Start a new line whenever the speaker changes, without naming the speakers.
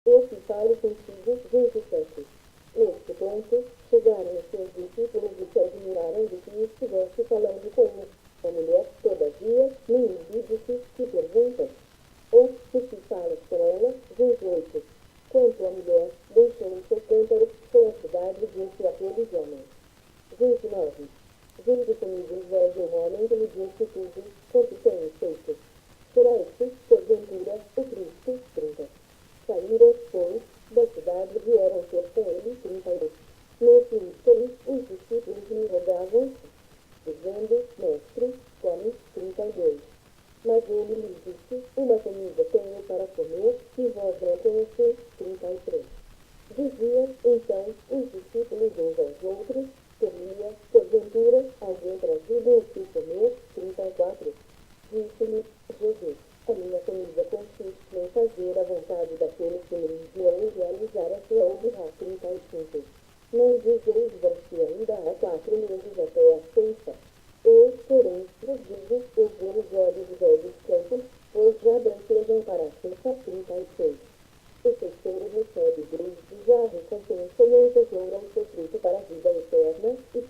Esse falo contigo 27. Neste ponto, chegaram os seus discípulos e se admiraram de que estivesse falando com a mulher. Todavia, nenhum disse que perguntas. Ou se falas com ela, 28. Quanto à mulher, deixou o seu cântaro, foi à cidade e disse àqueles homens. 29. Vinde comigo e veja um homem que lhe disse tudo, quanto tenho feito. Será este, porventura, o Cristo? 30. Saíram, pois, da cidade e vieram ter com ele 32. Nesse instante, os discípulos lhe rogavam, dizendo, Mestre, come. 32. Mas ele lhes disse, uma comida tenho para comer, e vós não conheceis. 33. Diziam, então, os discípulos uns aos outros, teria, porventura, alguém trazido o que comer. 34. Disse-lhe Jesus, a minha comida consiste em fazer a vontade daquele que me enviou e realizar a sua obra. 35. Não dizeis vós que ainda há 4 meses até a ceifa. Eu, porém, vos digo, eu vou os olhos dos campos, pois já brancejam para a ceifa. 36. O terceiro recebe 3 já a recompensa e entesoura o seu fruto para a vida eterna, e